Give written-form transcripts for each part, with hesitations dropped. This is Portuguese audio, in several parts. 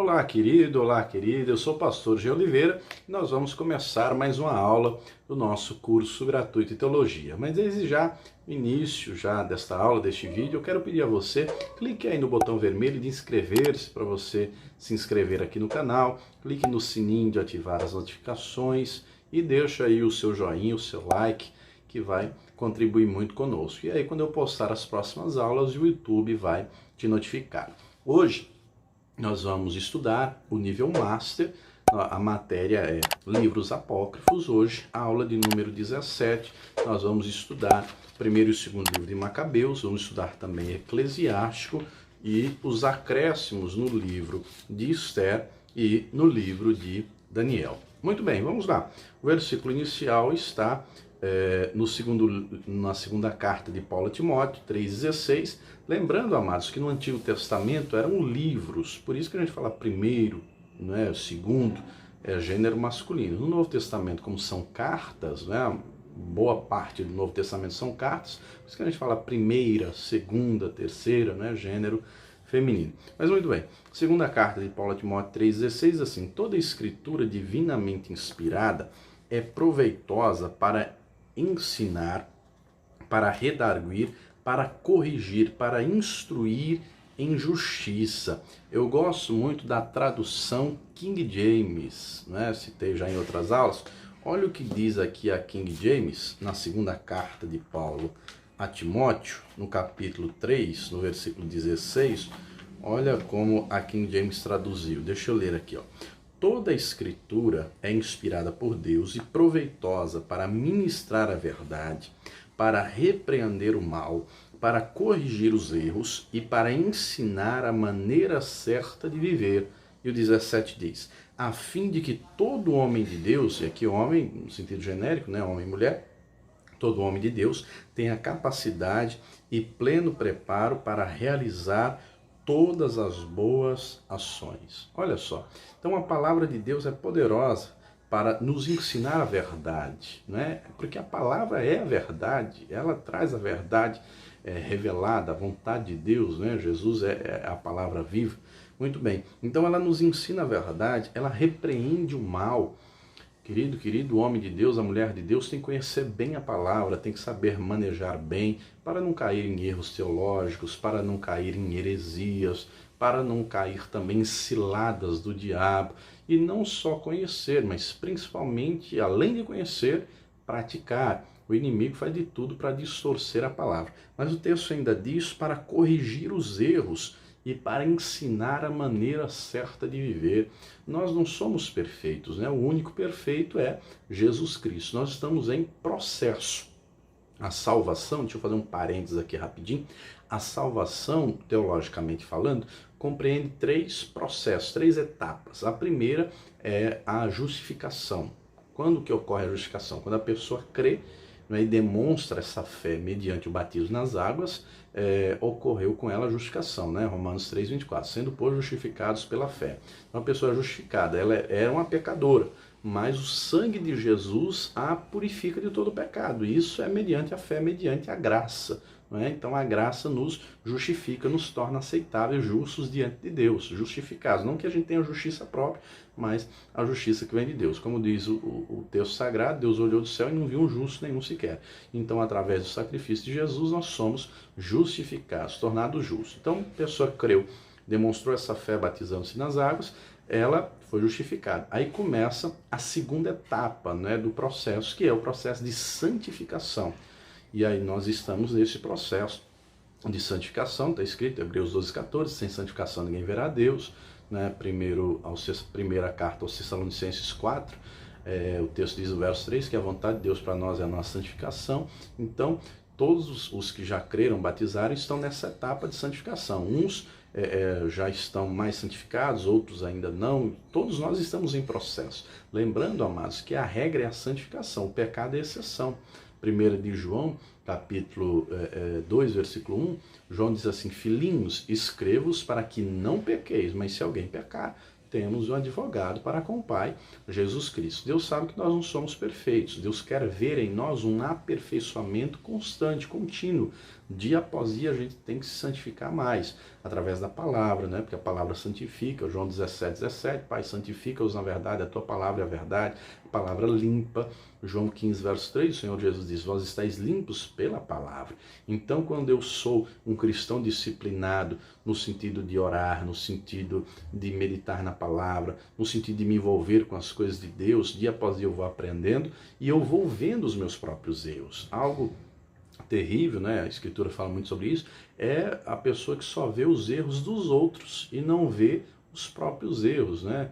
Olá querida, eu sou o pastor G. Oliveira e nós vamos começar mais uma aula do nosso curso gratuito de teologia. Mas desde já, no início já desta aula, deste vídeo, eu quero pedir a você, clique aí no botão vermelho de inscrever-se para você se inscrever aqui no canal, clique no sininho de ativar as notificações e deixa aí o seu joinha, o seu like, que vai contribuir muito conosco. E aí quando eu postar as próximas aulas, o YouTube vai te notificar. Hoje nós vamos estudar o nível Master, a matéria é livros apócrifos. Hoje, a aula de número 17, nós vamos estudar o primeiro e o segundo livro de Macabeus, vamos estudar também Eclesiástico e os acréscimos no livro de Esther e no livro de Daniel. Muito bem, vamos lá. O versículo inicial está na segunda carta de Paulo a Timóteo, 3,16. Lembrando, amados, que no Antigo Testamento eram livros, por isso que a gente fala primeiro, né, segundo, é gênero masculino. No Novo Testamento, como são cartas, né, boa parte do Novo Testamento são cartas, por isso que a gente fala primeira, segunda, terceira, né, gênero feminino. Mas muito bem, segunda carta de Paulo a Timóteo 3,16, assim: toda escritura divinamente inspirada é proveitosa para ensinar, para redarguir, para corrigir, para instruir em justiça. Eu gosto muito da tradução King James, né? Citei já em outras aulas. Olha o que diz aqui a King James, na segunda carta de Paulo a Timóteo, no capítulo 3, no versículo 16. Olha como a King James traduziu. Deixa eu ler aqui, ó. Toda a escritura é inspirada por Deus e proveitosa para ministrar a verdade, para repreender o mal, para corrigir os erros e para ensinar a maneira certa de viver. E o 17 diz: a fim de que todo homem de Deus, e aqui homem no sentido genérico, né, homem e mulher, todo homem de Deus tenha capacidade e pleno preparo para realizar todas as boas ações. Olha só, então a palavra de Deus é poderosa para nos ensinar a verdade, né? Porque a palavra é a verdade, ela traz a verdade revelada, a vontade de Deus, né? Jesus é a palavra viva. Muito bem, então ela nos ensina a verdade, ela repreende o mal. Querido homem de Deus, a mulher de Deus tem que conhecer bem a palavra, tem que saber manejar bem, para não cair em erros teológicos, para não cair em heresias, para não cair também em ciladas do diabo. E não só conhecer, mas principalmente, além de conhecer, praticar. O inimigo faz de tudo para distorcer a palavra. Mas o texto ainda diz para corrigir os erros e para ensinar a maneira certa de viver. Nós não somos perfeitos, né? O único perfeito é Jesus Cristo. Nós estamos em processo. A salvação, deixa eu fazer um parênteses aqui rapidinho, a salvação, teologicamente falando, compreende três processos, três etapas. A primeira é a justificação. Quando que ocorre a justificação? Quando a pessoa crê, né, e demonstra essa fé mediante o batismo nas águas, ocorreu com ela a justificação, né? Romanos 3,24, sendo por justificados pela fé. Então a pessoa é justificada, ela era uma pecadora, mas o sangue de Jesus a purifica de todo o pecado. Isso é mediante a fé, mediante a graça. Não é? Então a graça nos justifica, nos torna aceitáveis, justos diante de Deus, justificados. Não que a gente tenha justiça própria, mas a justiça que vem de Deus. Como diz o texto sagrado, Deus olhou do céu e não viu um justo nenhum sequer. Então, através do sacrifício de Jesus, nós somos justificados, tornados justos. Então, a pessoa creu, demonstrou essa fé batizando-se nas águas, ela foi justificada. Aí começa a segunda etapa, né, do processo, que é o processo de santificação. E aí nós estamos nesse processo de santificação, está escrito em Hebreus 12,14, sem santificação ninguém verá a Deus, né? Primeira carta aos Tessalonicenses 4, o texto diz no verso 3 que a vontade de Deus para nós é a nossa santificação. Então, todos os que já creram, batizaram, estão nessa etapa de santificação. Uns já estão mais santificados, outros ainda não. Todos nós estamos em processo. Lembrando, amados, que a regra é a santificação, o pecado é a exceção. 1 de João, capítulo 2, versículo 1, João diz assim: filhinhos, escrevo-os para que não pequeis, mas se alguém pecar, temos um advogado para com o Pai, Jesus Cristo. Deus sabe que nós não somos perfeitos. Deus quer ver em nós um aperfeiçoamento constante, contínuo, Dia após dia a gente tem que se santificar mais, através da palavra, né? Porque a palavra santifica, João 17:17, Pai, santifica-os na verdade, a tua palavra é a verdade, a palavra limpa. João 15, verso 3, o Senhor Jesus diz, vós estáis limpos pela palavra. Então, quando eu sou um cristão disciplinado, no sentido de orar, no sentido de meditar na palavra, no sentido de me envolver com as coisas de Deus, dia após dia eu vou aprendendo e eu vou vendo os meus próprios erros. Algo terrível, né? A Escritura fala muito sobre isso, é a pessoa que só vê os erros dos outros e não vê os próprios erros, né?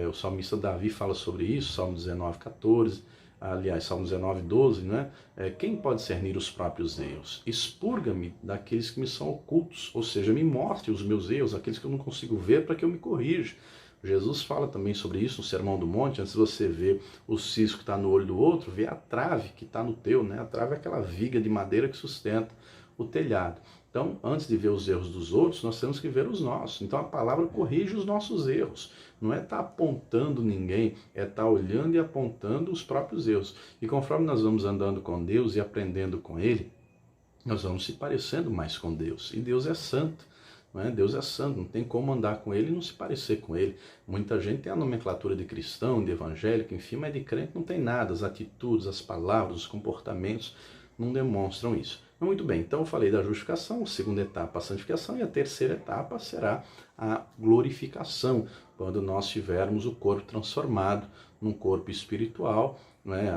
O salmista Davi fala sobre isso, Salmo 19:14, aliás, Salmo 19:12, né? Quem pode discernir os próprios erros? Expurga-me daqueles que me são ocultos, ou seja, me mostre os meus erros, aqueles que eu não consigo ver, para que eu me corrija. Jesus fala também sobre isso no Sermão do Monte, antes de você ver o cisco que está no olho do outro, vê a trave que está no teu, né? A trave é aquela viga de madeira que sustenta o telhado. Então, antes de ver os erros dos outros, nós temos que ver os nossos. Então, a palavra corrige os nossos erros. Não é estar apontando ninguém, é estar olhando e apontando os próprios erros. E conforme nós vamos andando com Deus e aprendendo com Ele, nós vamos se parecendo mais com Deus. E Deus é santo. Deus é santo, não tem como andar com Ele e não se parecer com Ele. Muita gente tem a nomenclatura de cristão, de evangélico, enfim, mas de crente não tem nada. As atitudes, as palavras, os comportamentos não demonstram isso. Mas muito bem, então eu falei da justificação, a segunda etapa a santificação e a terceira etapa será a glorificação, quando nós tivermos o corpo transformado num corpo espiritual,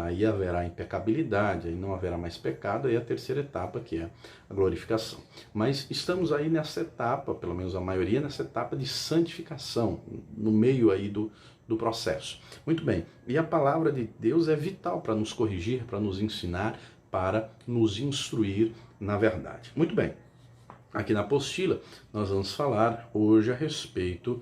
aí haverá impecabilidade, aí não haverá mais pecado, aí a terceira etapa que é a glorificação. Mas estamos aí nessa etapa, pelo menos a maioria, nessa etapa de santificação, no meio aí do processo. Muito bem, e a palavra de Deus é vital para nos corrigir, para nos ensinar, para nos instruir na verdade. Muito bem. Aqui na apostila, nós vamos falar hoje a respeito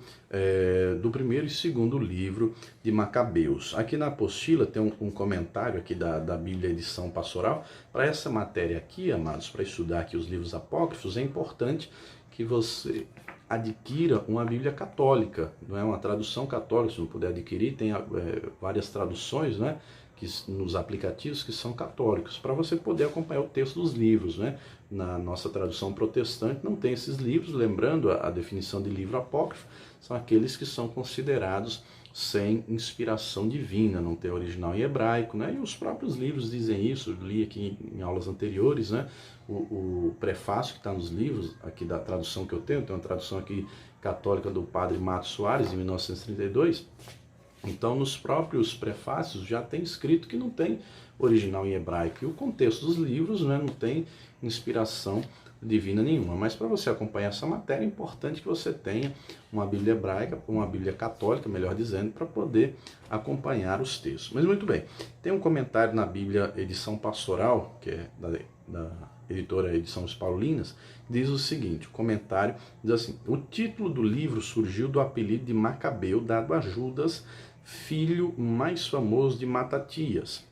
do primeiro e segundo livro de Macabeus. Aqui na apostila tem um comentário aqui da Bíblia Edição Pastoral. Para essa matéria aqui, amados, para estudar aqui os livros apócrifos, é importante que você adquira uma Bíblia católica, não é uma tradução católica. Se não puder adquirir, tem várias traduções, né? Nos aplicativos que são católicos, para você poder acompanhar o texto dos livros, né? Na nossa tradução protestante não tem esses livros, lembrando a definição de livro apócrifo, são aqueles que são considerados sem inspiração divina, não tem original em hebraico, né? E os próprios livros dizem isso, eu li aqui em aulas anteriores, né? O prefácio que está nos livros, aqui da tradução que eu tenho uma tradução aqui católica do padre Matos Soares, de 1932, então, nos próprios prefácios já tem escrito que não tem original em hebraico. E o contexto dos livros, né, não tem inspiração divina nenhuma. Mas para você acompanhar essa matéria, é importante que você tenha uma Bíblia hebraica, uma Bíblia católica, melhor dizendo, para poder acompanhar os textos. Mas muito bem, tem um comentário na Bíblia Edição Pastoral, que é da editora Edições Paulinas, diz o seguinte, o comentário diz assim: o título do livro surgiu do apelido de Macabeu, dado a Judas, filho mais famoso de Matatias.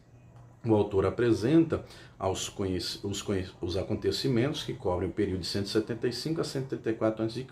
O autor apresenta os acontecimentos que cobrem o período de 175 a 134 a.C.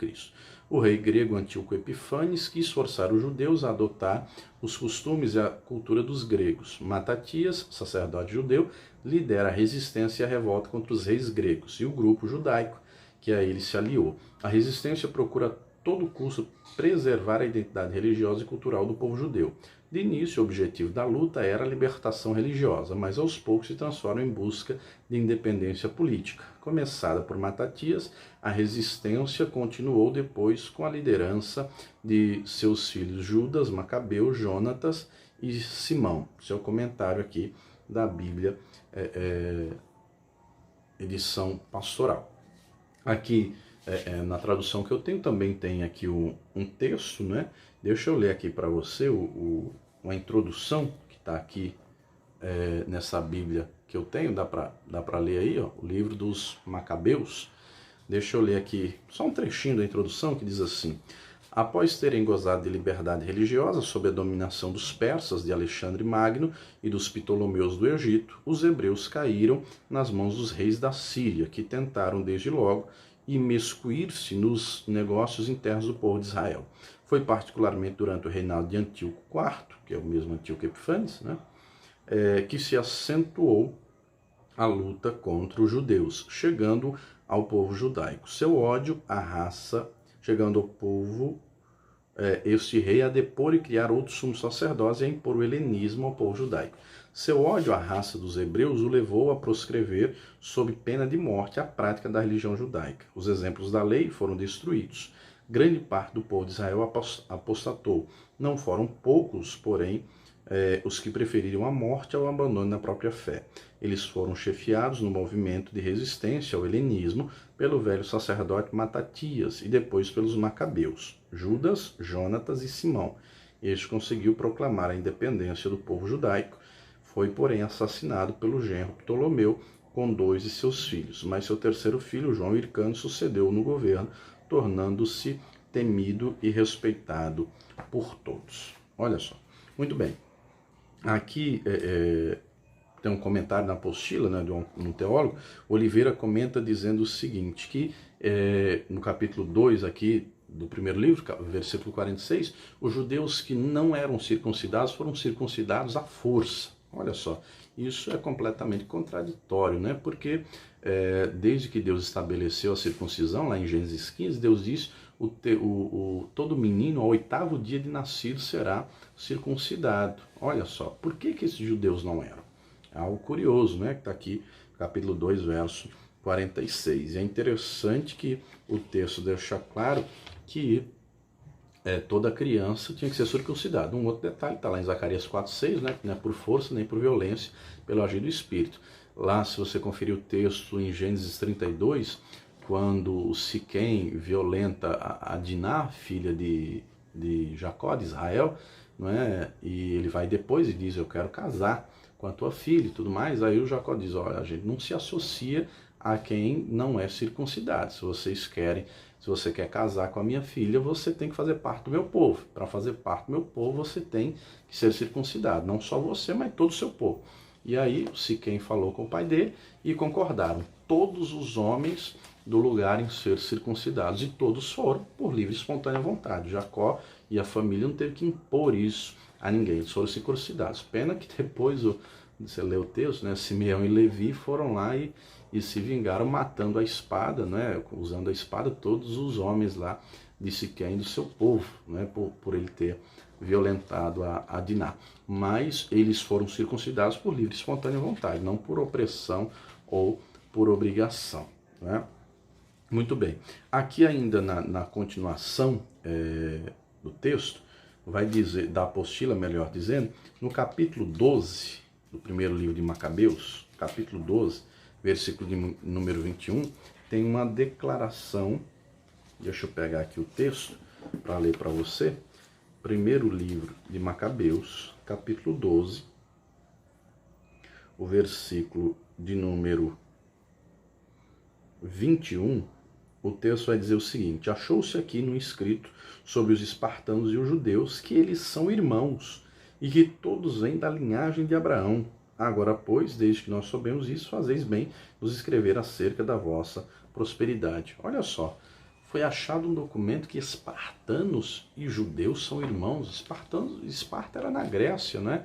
O rei grego Antíoco Epífanes quis forçar os judeus a adotar os costumes e a cultura dos gregos. Matatias, sacerdote judeu, lidera a resistência e a revolta contra os reis gregos e o grupo judaico que a ele se aliou. A resistência procura a todo custo preservar a identidade religiosa e cultural do povo judeu. De início, o objetivo da luta era a libertação religiosa, mas aos poucos se transforma em busca de independência política. Começada por Matatias, a resistência continuou depois com a liderança de seus filhos Judas, Macabeu, Jonatas e Simão. Seu comentário aqui da Bíblia, edição pastoral. Aqui, na tradução que eu tenho, também tem aqui um texto, né? Deixa eu ler aqui para você uma introdução que está aqui nessa Bíblia que eu tenho, dá para ler aí, ó, o livro dos Macabeus. Deixa eu ler aqui só um trechinho da introdução que diz assim: após terem gozado de liberdade religiosa sob a dominação dos persas de Alexandre Magno e dos Ptolomeus do Egito, os hebreus caíram nas mãos dos reis da Síria, que tentaram desde logo imiscuir-se nos negócios internos do povo de Israel. Foi particularmente durante o reinado de Antíoco IV, que é o mesmo Antíoco Epífanes, né, que se acentuou a luta contra os judeus, chegando ao povo judaico. Seu ódio à raça, chegando ao povo, este rei a depor e criar outros sumos sacerdotes e a impor o helenismo ao povo judaico. Seu ódio à raça dos hebreus o levou a proscrever, sob pena de morte, a prática da religião judaica. Os exemplos da lei foram destruídos. Grande parte do povo de Israel apostatou. Não foram poucos, porém, os que preferiram a morte ao abandono da própria fé. Eles foram chefiados no movimento de resistência ao helenismo pelo velho sacerdote Matatias e depois pelos macabeus, Judas, Jonatas e Simão. Este conseguiu proclamar a independência do povo judaico, foi, porém, assassinado pelo genro Ptolomeu com 2 de seus filhos, mas seu terceiro filho, João Hircano, sucedeu no governo, tornando-se temido e respeitado por todos. Olha só, muito bem. Aqui tem um comentário na apostila, né, de um teólogo. Oliveira comenta dizendo o seguinte, que no capítulo 2 aqui do primeiro livro, versículo 46, os judeus que não eram circuncidados foram circuncidados à força. Olha só, isso é completamente contraditório, né? Porque desde que Deus estabeleceu a circuncisão, lá em Gênesis 15, Deus disse todo menino ao 8º dia de nascido será circuncidado. Olha só, por que esses judeus não eram? É algo curioso, né? Que está aqui, capítulo 2, verso 46. E é interessante que o texto deixa claro que toda criança tinha que ser circuncidada. Um outro detalhe está lá em Zacarias 4,6, né? Que não é por força nem por violência, pelo agir do Espírito. Lá, se você conferir o texto em Gênesis 32, quando o Siquém violenta a Diná, filha de Jacó, de Israel, não é? E ele vai depois e diz, eu quero casar com a tua filha e tudo mais. Aí o Jacó diz, olha, a gente não se associa a quem não é circuncidado. Se você quer casar com a minha filha, você tem que fazer parte do meu povo. Para fazer parte do meu povo, você tem que ser circuncidado. Não só você, mas todo o seu povo. E aí Siquém falou com o pai dele e concordaram. Todos os homens do lugar em ser circuncidados. E todos foram por livre e espontânea vontade. Jacó e a família não teve que impor isso a ninguém. Eles foram circuncidados. Pena que depois, você lê o texto, né? Simeão e Levi foram lá e se vingaram matando a espada, né? Usando a espada todos os homens lá de Siquém do seu povo, né? Por ele ter violentado a Diná. Mas eles foram circuncidados por livre e espontânea vontade, não por opressão ou por obrigação, né? Muito bem. Aqui ainda na continuação do texto, vai dizer, da apostila, melhor dizendo, no capítulo 12 do primeiro livro de Macabeus, capítulo 12, versículo de número 21, tem uma declaração, deixa eu pegar aqui o texto para ler para você, primeiro livro de Macabeus, capítulo 12, o versículo de número 21, o texto vai dizer o seguinte, achou-se aqui no escrito sobre os espartanos e os judeus que eles são irmãos e que todos vêm da linhagem de Abraão. Agora, pois, desde que nós soubemos isso, fazeis bem nos escrever acerca da vossa prosperidade. Olha só, foi achado um documento que espartanos e judeus são irmãos. Esparta era na Grécia, né?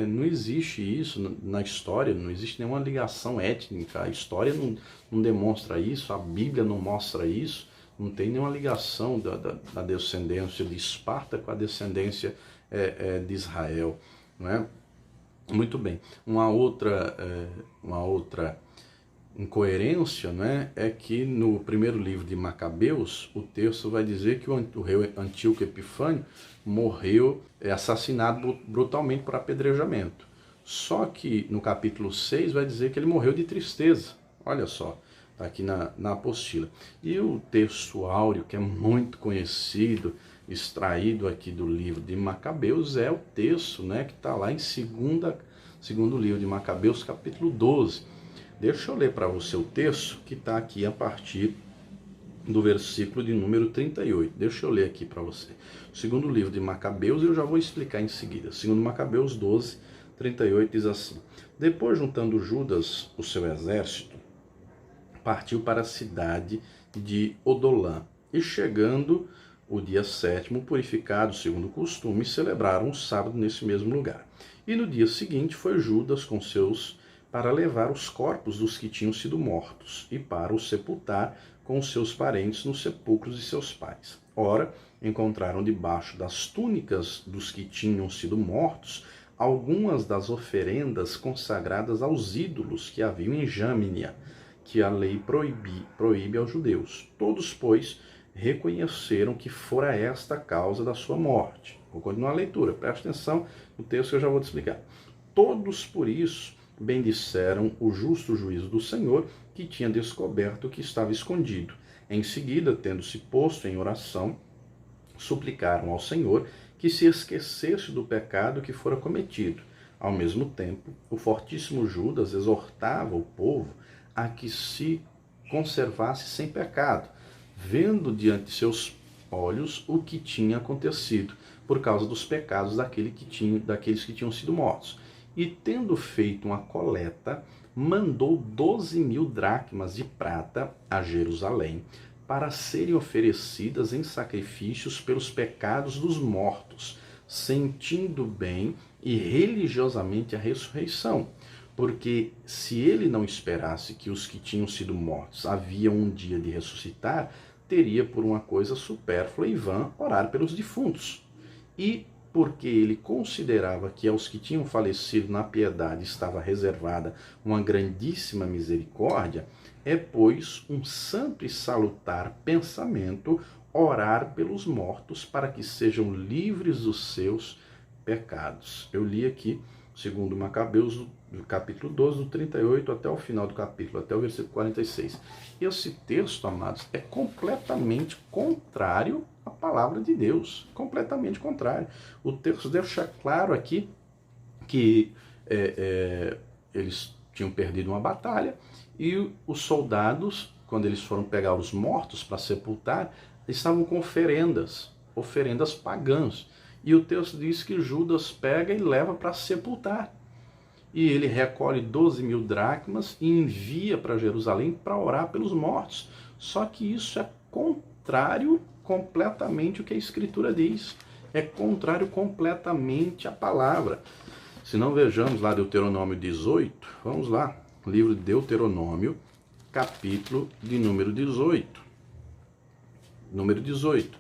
Não existe isso na história, não existe nenhuma ligação étnica, a história não demonstra isso, a Bíblia não mostra isso, não tem nenhuma ligação da descendência de Esparta com a descendência de Israel, não é? Muito bem. Uma outra incoerência, né, é que no primeiro livro de Macabeus, o texto vai dizer que o rei Antíoco Epifânio morreu assassinado brutalmente por apedrejamento. Só que no capítulo 6 vai dizer que ele morreu de tristeza. Olha só, está aqui na apostila. E o texto áureo, que é muito conhecido, extraído aqui do livro de Macabeus, é o texto, né, que está lá em segundo livro de Macabeus, capítulo 12. Deixa eu ler para você o texto que está aqui a partir do versículo de número 38. Deixa eu ler aqui para você. Segundo livro de Macabeus, eu já vou explicar em seguida. Segundo Macabeus 12, 38 diz assim: depois, juntando Judas o seu exército, partiu para a cidade de Odolã. E chegando o dia 7º, purificado segundo o costume, celebraram o sábado nesse mesmo lugar. E no dia seguinte foi Judas com seus para levar os corpos dos que tinham sido mortos e para os sepultar com os seus parentes nos sepulcros de seus pais. Ora, encontraram debaixo das túnicas dos que tinham sido mortos algumas das oferendas consagradas aos ídolos que haviam em Jâmnia, que a lei proíbe aos judeus. Todos, pois, reconheceram que fora esta a causa da sua morte. Vou continuar a leitura, presta atenção no texto que eu já vou te explicar. Todos, por isso, bendisseram o justo juízo do Senhor, que tinha descoberto o que estava escondido. Em seguida, tendo-se posto em oração, suplicaram ao Senhor que se esquecesse do pecado que fora cometido. Ao mesmo tempo, o fortíssimo Judas exortava o povo a que se conservasse sem pecado, vendo diante de seus olhos o que tinha acontecido, por causa dos pecados daqueles que tinham sido mortos. E tendo feito uma coleta, mandou 12.000 dracmas de prata a Jerusalém, para serem oferecidas em sacrifícios pelos pecados dos mortos, sentindo bem e religiosamente a ressurreição. Porque se ele não esperasse que os que tinham sido mortos haviam um dia de ressuscitar, teria por uma coisa supérflua e vã orar pelos defuntos. E porque ele considerava que aos que tinham falecido na piedade estava reservada uma grandíssima misericórdia, é, pois, um santo e salutar pensamento orar pelos mortos para que sejam livres dos seus pecados. Eu li aqui, segundo Macabeus, do capítulo 12, do 38 até o final do capítulo, até o versículo 46. Esse texto, amados, é completamente contrário à palavra de Deus, completamente contrário. O texto deixa claro aqui que eles tinham perdido uma batalha e os soldados, quando eles foram pegar os mortos para sepultar, estavam com oferendas pagãs. E o texto diz que Judas pega e leva para sepultar. E ele recolhe 12.000 dracmas e envia para Jerusalém para orar pelos mortos. Só que isso é contrário completamente ao que a Escritura diz. É contrário completamente à palavra. Se não, vejamos lá Deuteronômio 18. Vamos lá. Livro de Deuteronômio, capítulo de número 18. Número 18,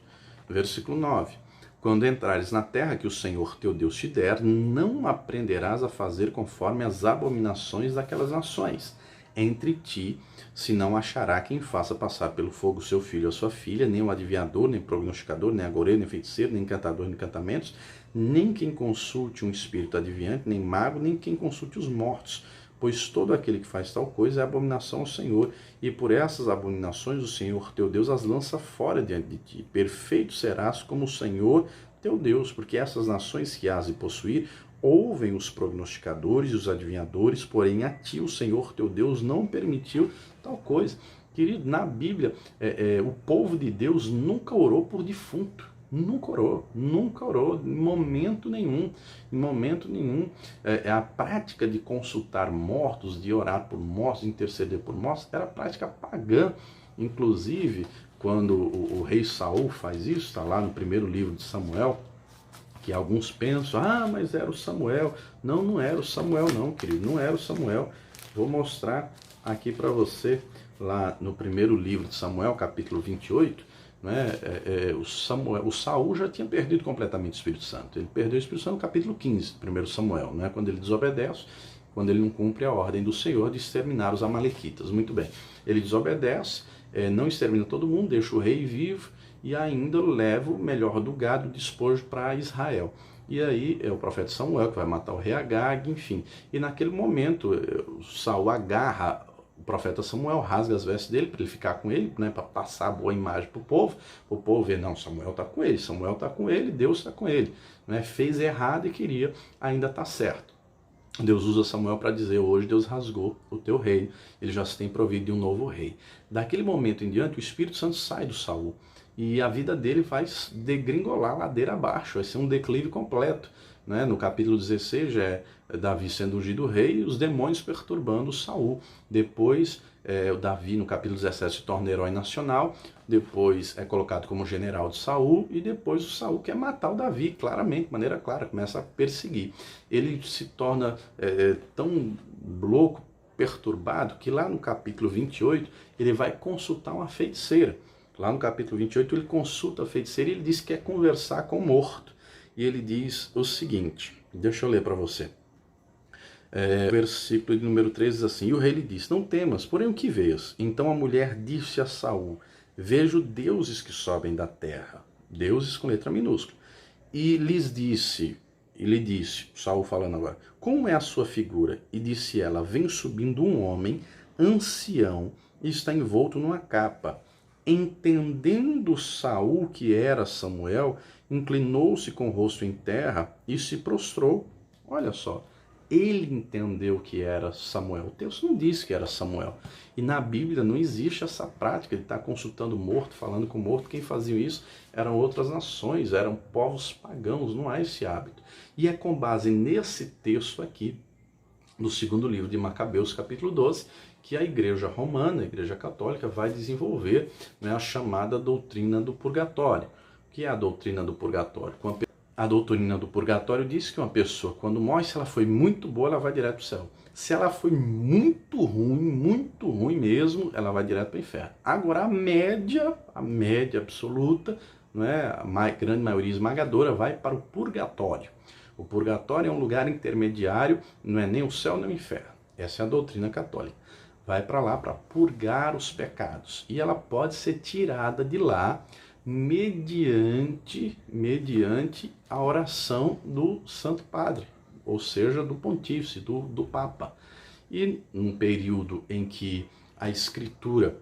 versículo 9. Quando entrares na terra que o Senhor teu Deus te der, não aprenderás a fazer conforme as abominações daquelas nações. Entre ti, se não achará quem faça passar pelo fogo seu filho ou sua filha, nem o adivinhador, nem prognosticador, nem agoreiro, nem feiticeiro, nem encantador de encantamentos, nem quem consulte um espírito adivinhante, nem mago, nem quem consulte os mortos. Pois todo aquele que faz tal coisa é abominação ao Senhor, e por essas abominações o Senhor teu Deus as lança fora diante de ti. Perfeito serás como o Senhor teu Deus, porque essas nações que hás de possuir ouvem os prognosticadores e os adivinhadores, porém a ti o Senhor teu Deus não permitiu tal coisa. Querido, na Bíblia, o povo de Deus nunca orou por defunto. Nunca orou, em momento nenhum. A prática de consultar mortos, de orar por mortos, de interceder por mortos, era prática pagã. Inclusive, quando o rei Saul faz isso, está lá no primeiro livro de Samuel, que alguns pensam, mas era o Samuel. Não, não era o Samuel não, querido, não era o Samuel. Vou mostrar aqui para você, lá no primeiro livro de Samuel, capítulo 28, o Saul já tinha perdido completamente o Espírito Santo. Ele perdeu o Espírito Santo no capítulo 15, 1 Samuel, quando ele desobedece, quando ele não cumpre a ordem do Senhor de exterminar os amalequitas. Muito bem, ele desobedece, não extermina todo mundo, deixa o rei vivo e ainda leva o melhor do gado, despojo para Israel. E aí é o profeta Samuel que vai matar o rei Agag, enfim. E naquele momento, Saul agarra o profeta Samuel, rasga as vestes dele para ele ficar com ele, para passar a boa imagem para o povo ver, não, Samuel está com ele, Deus está com ele. Fez errado e queria ainda estar certo. Deus usa Samuel para dizer, hoje Deus rasgou o teu reino, ele já se tem provido de um novo rei. Daquele momento em diante, o Espírito Santo sai do Saul e a vida dele vai degringolar ladeira abaixo, vai ser um declive completo. No capítulo 16 já é Davi sendo ungido rei e os demônios perturbando Saul. Depois o Davi, no capítulo 17, se torna herói nacional, depois é colocado como general de Saul, e depois o Saul quer matar o Davi, claramente, de maneira clara, começa a perseguir. Ele se torna tão louco, perturbado, que lá no capítulo 28, ele vai consultar uma feiticeira. Lá no capítulo 28, ele consulta a feiticeira e ele diz que quer conversar com o morto. E ele diz o seguinte, deixa eu ler para você. Versículo de número 13 diz assim: e o rei lhe disse: não temas, porém o que vês? Então a mulher disse a Saul: vejo deuses que sobem da terra, deuses com letra minúscula. E lhe disse, Saul falando agora: como é a sua figura? E disse ela: vem subindo um homem ancião e está envolto numa capa. Entendendo Saul que era Samuel, inclinou-se com o rosto em terra e se prostrou. Olha só, ele entendeu que era Samuel. O texto não diz que era Samuel. E na Bíblia não existe essa prática de estar consultando o morto, falando com o morto. Quem fazia isso eram outras nações, eram povos pagãos, não há esse hábito. E é com base nesse texto aqui, do segundo livro de Macabeus, capítulo 12, que a Igreja Romana, a Igreja Católica, vai desenvolver, né, a chamada doutrina do purgatório. O que é a doutrina do purgatório? A doutrina do purgatório diz que uma pessoa, quando morre, se ela foi muito boa, ela vai direto para o céu. Se ela foi muito ruim mesmo, ela vai direto para o inferno. Agora, a média absoluta, não é? A grande maioria esmagadora, vai para o purgatório. O purgatório é um lugar intermediário, não é nem o céu nem o inferno. Essa é a doutrina católica. Vai para lá para purgar os pecados. E ela pode ser tirada de lá mediante a oração do Santo Padre, ou seja, do Pontífice, do Papa. E num período em que a Escritura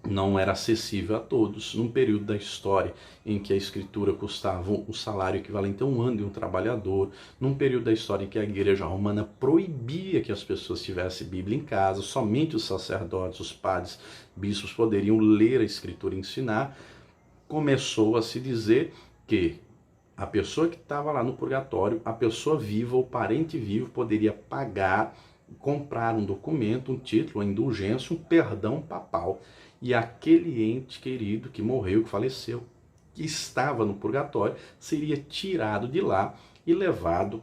não era acessível a todos, num período da história em que a escritura custava um salário equivalente a um ano de um trabalhador, num período da história em que a Igreja Romana proibia que as pessoas tivessem Bíblia em casa, somente os sacerdotes, os padres, bispos poderiam ler a escritura e ensinar, começou a se dizer que a pessoa que estava lá no purgatório, a pessoa viva ou parente vivo poderia pagar, comprar um documento, um título, uma indulgência, um perdão papal. E aquele ente querido que morreu, que faleceu, que estava no purgatório, seria tirado de lá e levado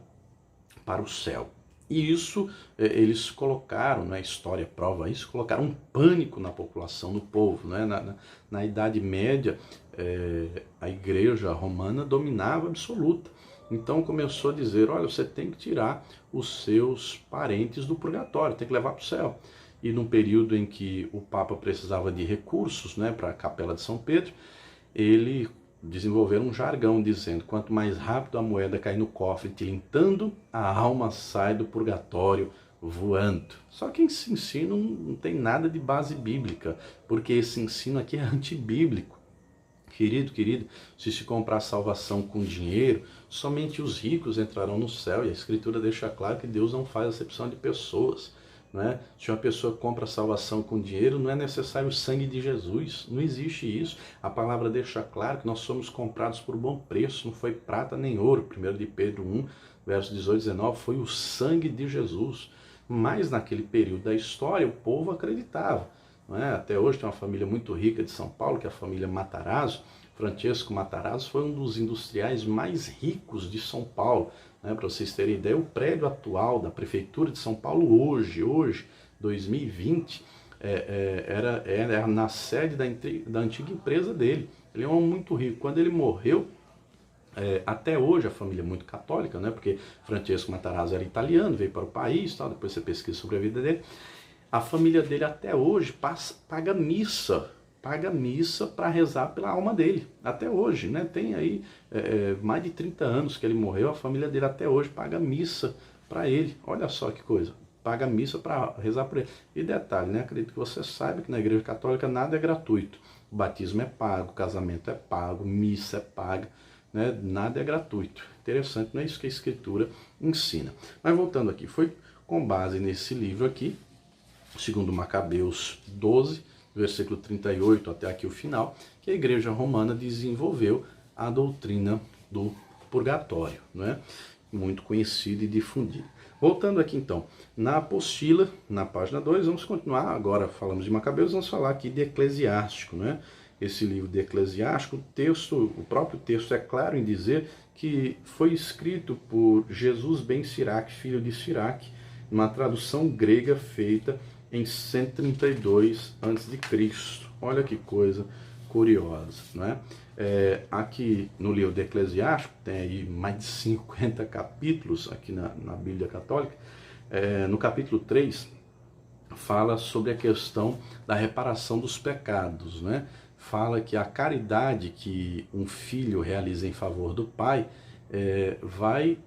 para o céu. E isso, eles colocaram, né, a história prova isso, colocaram um pânico na população, no povo. Né? Na Idade Média, a Igreja Romana dominava absoluta. Então começou a dizer, olha, você tem que tirar os seus parentes do purgatório, tem que levar para o céu. E num período em que o Papa precisava de recursos, né, para a Capela de São Pedro, ele desenvolveu um jargão dizendo: quanto mais rápido a moeda cai no cofre tilintando, a alma sai do purgatório voando. Só que esse ensino não tem nada de base bíblica, porque esse ensino aqui é antibíblico. Querido, se comprar salvação com dinheiro, somente os ricos entrarão no céu, e a Escritura deixa claro que Deus não faz acepção de pessoas. Né? Se uma pessoa compra salvação com dinheiro, não é necessário o sangue de Jesus, não existe isso. A palavra deixa claro que nós somos comprados por bom preço, não foi prata nem ouro. 1 de Pedro 1, versos 18 e 19, foi o sangue de Jesus. Mas naquele período da história, o povo acreditava. Não é? Até hoje tem uma família muito rica de São Paulo, que é a família Matarazzo. Francesco Matarazzo foi um dos industriais mais ricos de São Paulo. Para vocês terem ideia, o prédio atual da Prefeitura de São Paulo hoje 2020, era na sede da antiga empresa dele. Ele é um homem muito rico. Quando ele morreu, até hoje a família é muito católica, né? Porque Francesco Matarazzo era italiano, veio para o país, tal, depois você pesquisa sobre a vida dele. A família dele até hoje paga missa para rezar pela alma dele, até hoje, né? Tem aí mais de 30 anos que ele morreu, a família dele até hoje paga missa para ele. Olha só que coisa, paga missa para rezar por ele. E detalhe, né? Acredito que você saiba que na Igreja Católica nada é gratuito. O batismo é pago, o casamento é pago, missa é paga, né? Nada é gratuito. Interessante, não é isso que a Escritura ensina. Mas voltando aqui, foi com base nesse livro aqui, segundo Macabeus 12, versículo 38 até aqui o final, que a Igreja Romana desenvolveu a doutrina do purgatório. Não é? muito conhecida e difundida. Voltando aqui então, na apostila, na página 2, vamos continuar, agora falamos de Macabeus, vamos falar aqui de Eclesiástico, né? Esse livro de Eclesiástico, o próprio texto é claro em dizer que foi escrito por Jesus ben Siraque, filho de Siraque, uma tradução grega feita em 132 a.C. Olha que coisa curiosa, né? Aqui no livro de Eclesiástico, tem aí mais de 50 capítulos aqui na Bíblia Católica. No capítulo 3, fala sobre a questão da reparação dos pecados, né? Fala que a caridade que um filho realiza em favor do pai vai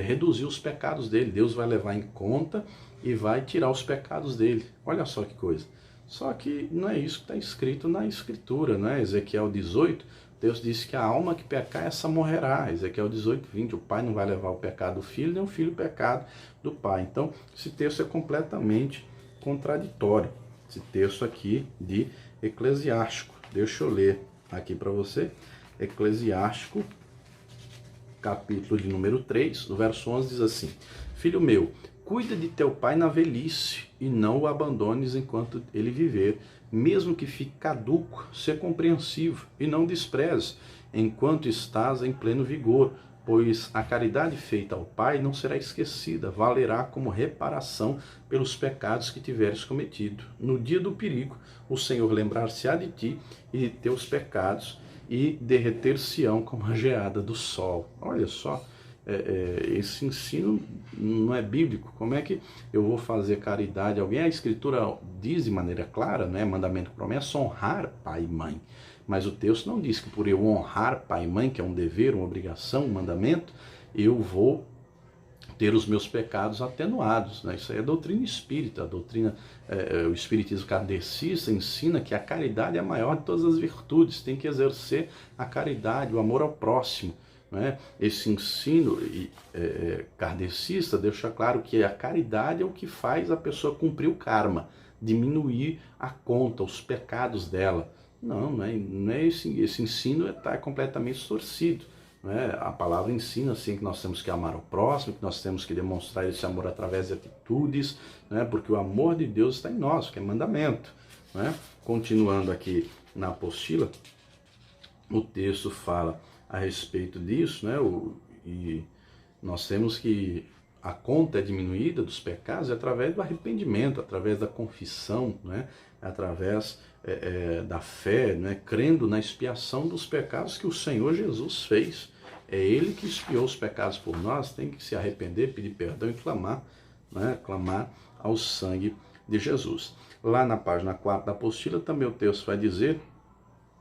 reduzir os pecados dele. Deus vai levar em conta e vai tirar os pecados dele. Olha só que coisa. Só que não é isso que está escrito na Escritura, né? Ezequiel 18, Deus disse que a alma que pecar, essa morrerá. Ezequiel 18, 20, o pai não vai levar o pecado do filho, nem o filho o pecado do pai. Então, esse texto é completamente contraditório. Esse texto aqui de Eclesiástico. Deixa eu ler aqui para você. Eclesiástico, capítulo de número 3, no verso 11, diz assim: Filho meu, cuida de teu pai na velhice, e não o abandones enquanto ele viver. Mesmo que fique caduco, ser compreensivo, e não desprezes, enquanto estás em pleno vigor, pois a caridade feita ao pai não será esquecida, valerá como reparação pelos pecados que tiveres cometido. No dia do perigo, o Senhor lembrar-se-á de ti e de teus pecados, e derreter-se-ão como a geada do sol. Olha só, esse ensino não é bíblico. Como é que eu vou fazer caridade a alguém? A Escritura diz de maneira clara, né? Mandamento, promessa, honrar pai e mãe. Mas o texto não diz que por eu honrar pai e mãe, que é um dever, uma obrigação, um mandamento, eu vou ter os meus pecados atenuados, né? Isso aí é doutrina espírita. A doutrina, o espiritismo kardecista ensina que a caridade é a maior de todas as virtudes. Tem que exercer a caridade, o amor ao próximo, né? Esse ensino kardecista deixa claro que a caridade é o que faz a pessoa cumprir o karma, diminuir a conta, os pecados dela. Não é esse ensino está completamente distorcido. Né? A palavra ensina assim, que nós temos que amar o próximo, que nós temos que demonstrar esse amor através de atitudes, né? Porque o amor de Deus está em nós, que é mandamento. Né? Continuando aqui na apostila, o texto fala a respeito disso, né? E nós temos que a conta é diminuída dos pecados através do arrependimento, através da confissão, né? Através da fé, né? Crendo na expiação dos pecados que o Senhor Jesus fez. É Ele que expiou os pecados por nós, tem que se arrepender, pedir perdão e clamar, né? Clamar ao sangue de Jesus. Lá na página 4 da apostila também o texto vai dizer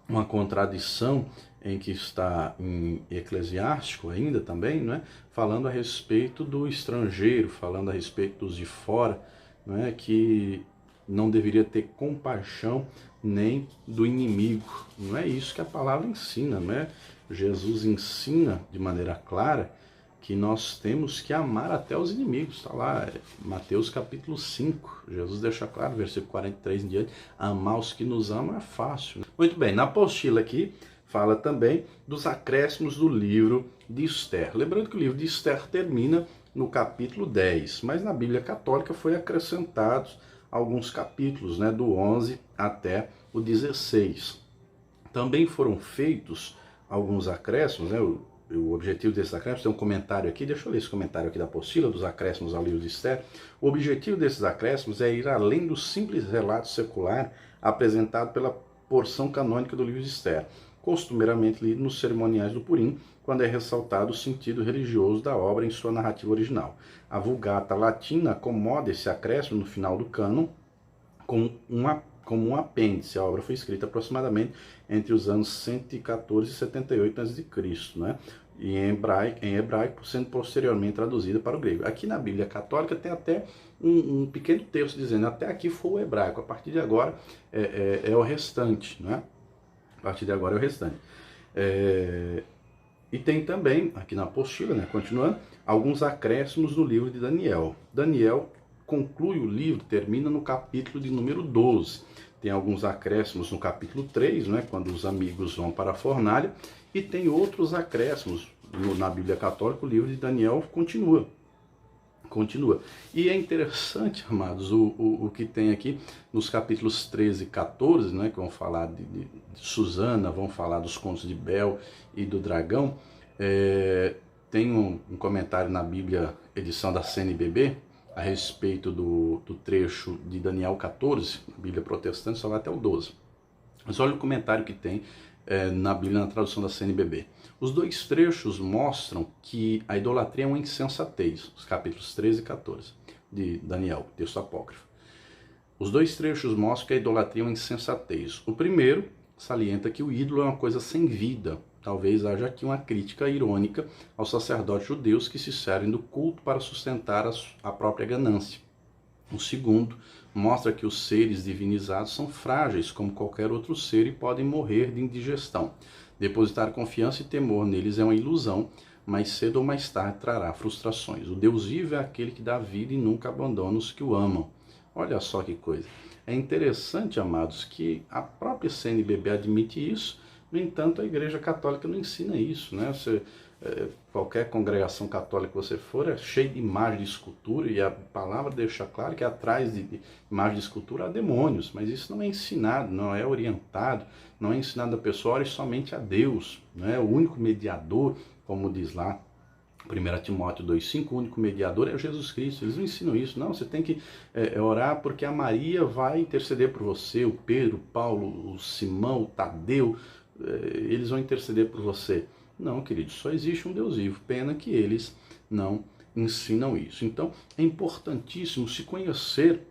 uma contradição em que está em Eclesiástico ainda também, né? Falando a respeito do estrangeiro, falando a respeito dos de fora, né? Que não deveria ter compaixão nem do inimigo. Não é isso que a palavra ensina, né? Jesus ensina de maneira clara que nós temos que amar até os inimigos. Está lá, Mateus capítulo 5. Jesus deixa claro, versículo 43 em diante, amar os que nos amam é fácil. Muito bem, na apostila aqui, fala também dos acréscimos do livro de Esther. Lembrando que o livro de Esther termina no capítulo 10, mas na Bíblia Católica foi acrescentados alguns capítulos, né, do 11 até o 16. Também foram feitos alguns acréscimos, né, o objetivo desses acréscimos, tem um comentário aqui, deixa eu ler esse comentário aqui da apostila, dos acréscimos ao livro de Esther. O objetivo desses acréscimos é ir além do simples relato secular apresentado pela porção canônica do livro de Esther, costumeiramente lido nos cerimoniais do Purim, quando é ressaltado o sentido religioso da obra em sua narrativa original. A Vulgata Latina acomoda esse acréscimo no final do cânon como um apêndice. A obra foi escrita aproximadamente entre os anos 114 e 78 a.C., né? E em hebraico, sendo posteriormente traduzida para o grego. Aqui na Bíblia Católica tem até um pequeno texto dizendo, até aqui foi o hebraico, a partir de agora é o restante, né? A partir de agora é o restante. E tem também, aqui na apostila, né, continuando, alguns acréscimos no livro de Daniel. Daniel conclui o livro, termina no capítulo de número 12. Tem alguns acréscimos no capítulo 3, né, quando os amigos vão para a fornalha, e tem outros acréscimos na Bíblia Católica, o livro de Daniel continua. E é interessante, amados, o que tem aqui nos capítulos 13 e 14, né, que vão falar de Susana, vão falar dos contos de Bel e do dragão. Tem um comentário na Bíblia, edição da CNBB, a respeito do trecho de Daniel 14, na Bíblia protestante, só vai até o 12. Mas olha o comentário que tem na Bíblia, na tradução da CNBB. Os dois trechos mostram que a idolatria é uma insensatez, os capítulos 13 e 14 de Daniel, texto apócrifo. Os dois trechos mostram que a idolatria é uma insensatez. O primeiro salienta que o ídolo é uma coisa sem vida. Talvez haja aqui uma crítica irônica aos sacerdotes judeus que se servem do culto para sustentar a própria ganância. O segundo mostra que os seres divinizados são frágeis como qualquer outro ser e podem morrer de indigestão. Depositar confiança e temor neles é uma ilusão, mas cedo ou mais tarde trará frustrações. O Deus vivo é aquele que dá vida e nunca abandona os que o amam. Olha só que coisa. É interessante, amados, que a própria CNBB admite isso, no entanto a Igreja Católica não ensina isso, né? Qualquer congregação católica que você for é cheia de imagem de escultura, e a palavra deixa claro que atrás de imagem de escultura há demônios, mas isso não é ensinado, não é orientado, não é ensinado a pessoa, ore somente a Deus, né? O único mediador, como diz lá 1 Timóteo 2,5, o único mediador é Jesus Cristo. Eles não ensinam isso, não, você tem que orar porque a Maria vai interceder por você, o Pedro, o Paulo, o Simão, o Tadeu, eles vão interceder por você. Não, querido, só existe um Deus vivo, pena que eles não ensinam isso. Então, é importantíssimo se conhecer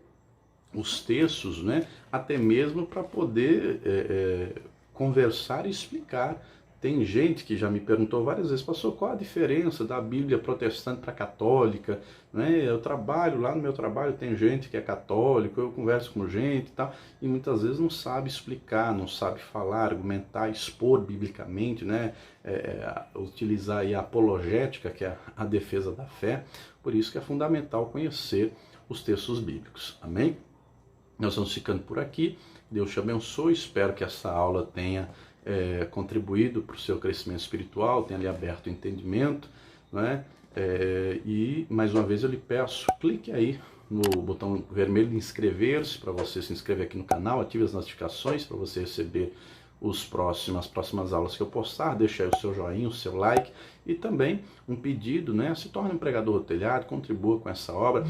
os textos, né, até mesmo para poder conversar e explicar. Tem gente que já me perguntou várias vezes, pastor, qual a diferença da Bíblia protestante para a católica? Né? Eu trabalho, lá no meu trabalho tem gente que é católico, eu converso com gente e tal, e muitas vezes não sabe explicar, não sabe falar, argumentar, expor biblicamente, né? Utilizar aí a apologética, que é a defesa da fé. Por isso que é fundamental conhecer os textos bíblicos. Amém? Nós vamos ficando por aqui. Deus te abençoe. Espero que essa aula tenha contribuído para o seu crescimento espiritual, tenha lhe aberto o entendimento, né? E mais uma vez eu lhe peço, clique aí no botão vermelho de inscrever-se, para você se inscrever aqui no canal, ative as notificações para você receber as próximas aulas que eu postar, deixe aí o seu joinha, o seu like, e também um pedido, né? Se torne um pregador do telhado, contribua com essa obra,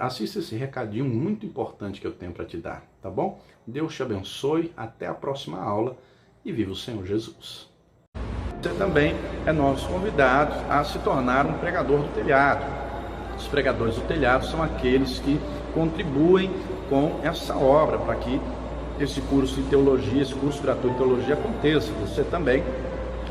assista esse recadinho muito importante que eu tenho para te dar, tá bom? Deus te abençoe, até a próxima aula, e viva o Senhor Jesus. Você também é nosso convidado a se tornar um pregador do telhado. Os pregadores do telhado são aqueles que contribuem com essa obra, para que esse curso de teologia, esse curso gratuito de teologia aconteça. Você também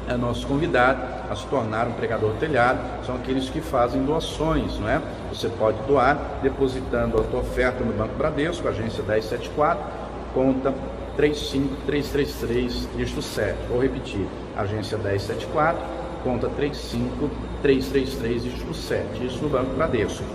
é nosso convidado a se tornar um pregador do telhado. São aqueles que fazem doações, não é? Você pode doar depositando a tua oferta no Banco Bradesco, agência 1074, conta 35333, dígito 7. Vou repetir, agência 1074, conta 35333, dígito 7, isso no Banco Bradesco.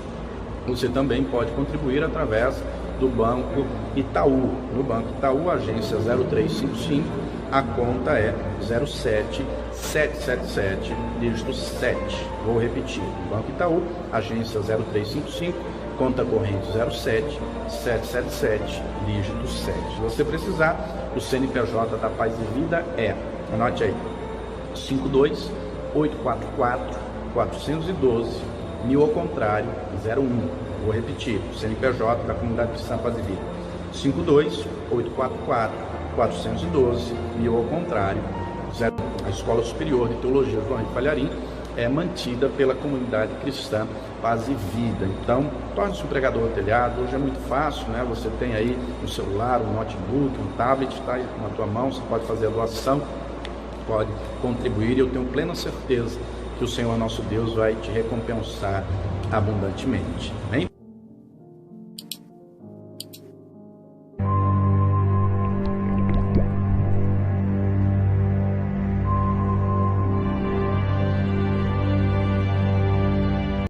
Você também pode contribuir através do Banco Itaú. No Banco Itaú, agência 0355, a conta é 07777, dígito 7. Vou repetir, no Banco Itaú, agência 0355, conta corrente 07777, dígito 7. Se você precisar, o CNPJ da Paz e Vida é, anote aí, 52844-412, 1000 ao contrário, 01. Vou repetir, o CNPJ da Comunidade Cristã Paz e Vida, 52844-412, 1000 ao contrário, 01. A Escola Superior de Teologia João Henrique Palharim é mantida pela Comunidade Cristã Paz e Vida. Então, torne-se um pregador do telhado. Hoje é muito fácil, né? Você tem aí um celular, um notebook, um tablet, está aí na tua mão, você pode fazer a doação, pode contribuir, e eu tenho plena certeza que o Senhor nosso Deus vai te recompensar abundantemente. Amém?